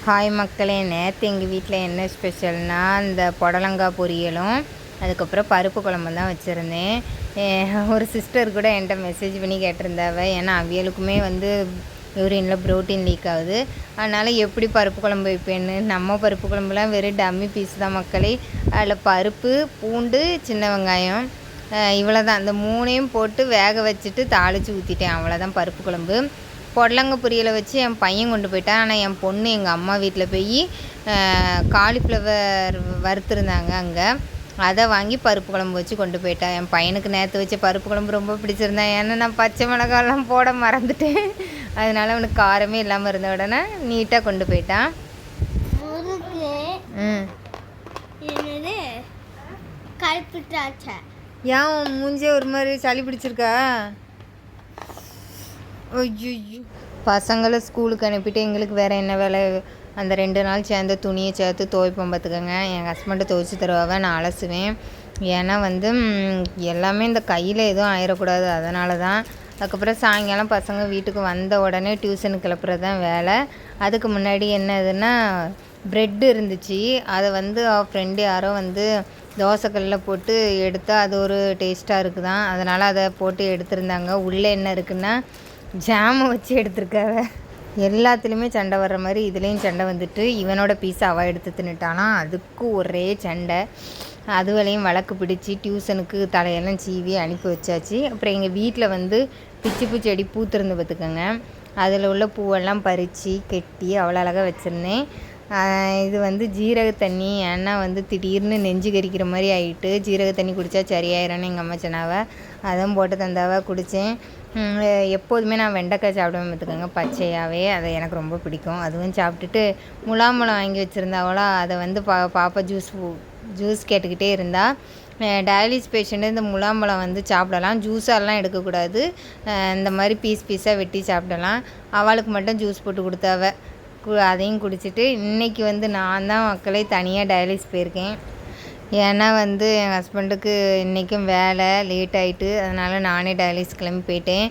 Hi மக்களே, நேற்று எங்கள் வீட்டில் என்ன ஸ்பெஷல்னால் இந்த புடலங்காய் பொரியலும் அதுக்கப்புறம் பருப்பு குழம்பு தான் வச்சுருந்தேன். ஒரு சிஸ்டர் கூட என்கிட்ட மெசேஜ் பண்ணி கேட்டிருந்தாவ. ஏன்னா அவியலுக்குமே யூரினில் ப்ரோட்டீன் லீக் ஆகுது. அதனால் எப்படி பருப்பு குழம்பு வைப்பேன்னு. நம்ம பருப்பு குழம்புலாம் வெறும் டம்மி பீஸ் தான் மக்களே. அதில் பருப்பு, பூண்டு, சின்ன வெங்காயம் இவ்வளோ தான். அந்த மூணையும் போட்டு வேக வச்சுட்டு தாளித்து ஊற்றிட்டேன். அவ்வளோதான் பருப்பு குழம்பு. புடலங்க பொரியலை வச்சு என் பையன் கொண்டு போயிட்டான். ஆனால் என் பொண்ணு எங்கள் அம்மா வீட்டில் போய் காலிஃப்ளவர் வறுத்துருந்தாங்க அங்கே, அதை வாங்கி பருப்பு குழம்பு வச்சு கொண்டு போயிட்டான். என் பையனுக்கு நேற்று வச்ச பருப்பு குழம்பு ரொம்ப பிடிச்சிருந்தேன். ஏன்னா நான் பச்சை மிளகாலாம் போட மறந்துட்டேன். அதனால் அவனுக்கு காரமே இல்லாமல் இருந்த உடனே நீட்டாக கொண்டு போயிட்டான். ஏன் மூஞ்சே ஒரு மாதிரி சளி பிடிச்சிருக்கா? ஐயோ, பசங்களை ஸ்கூலுக்கு அனுப்பிட்டு எங்களுக்கு வேறு என்ன வேலை? அந்த 2 நாள் சேர்ந்து துணியை சேர்த்து துவைப்போம் பார்த்துக்கோங்க. என் ஹஸ்பண்டை துவைச்சி தருவாங்க, நான் அலசுவேன். ஏன்னா எல்லாமே இந்த கையில் எதுவும் ஆயிடக்கூடாது, அதனால தான். அதுக்கப்புறம் சாயங்காலம் பசங்க வீட்டுக்கு வந்த உடனே டியூஷனுக்கு கிளப்புறது தான் வேலை. அதுக்கு முன்னாடி என்னதுன்னா ப்ரெட்டு இருந்துச்சு. அதை அவள் ஃப்ரெண்டு யாரோ தோசைக்கல்லில் போட்டு எடுத்தால் அது ஒரு டேஸ்ட்டாக இருக்குதான். அதனால் அதை போட்டு எடுத்திருந்தாங்க. உள்ளே என்ன இருக்குன்னா ஜாமை வச்சு எடுத்திருக்காவ. எல்லாத்துலேயுமே சண்டை வர்ற மாதிரி இதுலேயும் சண்டை வந்துட்டு இவனோட பீஸை அவள் எடுத்து தின்னுட்டானா. அதுக்கு ஒரே சண்டை. அதுவரையும் வழக்கு பிடிச்சி டியூஷனுக்கு தலையெல்லாம் சீவி அனுப்பி வச்சாச்சு. அப்புறம் எங்கள் வீட்டில் பிச்சிப்பூ செடி பூத்திருந்து பார்த்துக்கோங்க. அதில் உள்ள பூவெல்லாம் பறித்து கெட்டி அவ்வளோ அழகாக வச்சுருந்தேன். இது ஜீரக தண்ணி. ஏன்னா திடீர்னு நெஞ்சு கறிக்கிற மாதிரி ஆகிட்டு ஜீரக தண்ணி குடித்தா சரியாயிரன்னு எங்கள் அம்மா சொன்னாவ. அதுவும் போட்டு தந்தாவ குடித்தேன். எப்போதுமே நான் வெண்டைக்காய் சாப்பிடுவேன் பார்த்துக்கோங்க, பச்சையாகவே. அது எனக்கு ரொம்ப பிடிக்கும். அதுவும் சாப்பிட்டுட்டு முலாம்பழம் வாங்கி வச்சுருந்தாவளோ, அதை பாப்பா ஜூஸ் கேட்டுக்கிட்டே இருந்தா. டயாலிஸ் பேஷண்ட்டு இந்த முலாம்பழம் சாப்பிடலாம், ஜூஸாலாம் எடுக்கக்கூடாது. இந்த மாதிரி பீஸாக வெட்டி சாப்பிடலாம். அவளுக்கு மட்டும் ஜூஸ் போட்டு கொடுத்தாவ. அதையும் குடிச்சிட்டு இன்றைக்கி நான் தான் மக்களே தனியாக டயாலிஸ் போயிருக்கேன். ஏன்னா என் ஹஸ்பண்டுக்கு இன்றைக்கும் வேலை லேட் ஆகிட்டு, அதனால் நானே டயாலிஸ் கிளம்பி போயிட்டேன்.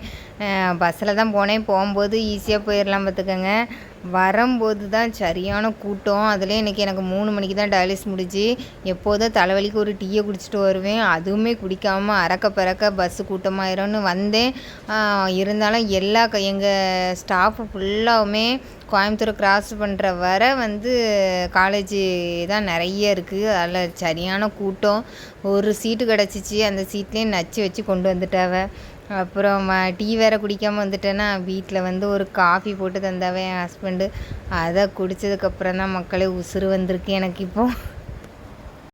பஸ்ஸில் தான் போனேன். போகும்போது ஈஸியாக போயிடலாம் பார்த்துக்கோங்க. வரும்போது தான் சரியான கூட்டம். அதுலேயே இன்றைக்கி எனக்கு 3 மணிக்கு தான் டயாலிஸ் முடிச்சு. எப்போதும் தலைவலிக்கு ஒரு டீயை குடிச்சிட்டு வருவேன். அதுவுமே குடிக்காமல் அறக்க பறக்க பஸ்ஸு கூட்டமாயிரும்னு வந்தேன். இருந்தாலும் எங்கள் ஸ்டாஃபு ஃபுல்லாகவுமே கோயம்புத்தூர் கிராஸ் பண்ணுற வர காலேஜு தான் நிறைய இருக்குது. அதில் சரியான கூட்டம். ஒரு சீட்டு கிடச்சிச்சு. அந்த சீட்லேயே நச்சு வச்சு கொண்டு வந்துட்டாவ. அப்புறம் டீ வேறு குடிக்காமல் வந்துட்டேன்னா வீட்டில் ஒரு காஃபி போட்டு தந்தாவே என் ஹஸ்பண்டு. அதை குடித்ததுக்கப்புறம் தான் மக்களே உசுறு வந்திருக்கு எனக்கு இப்போது.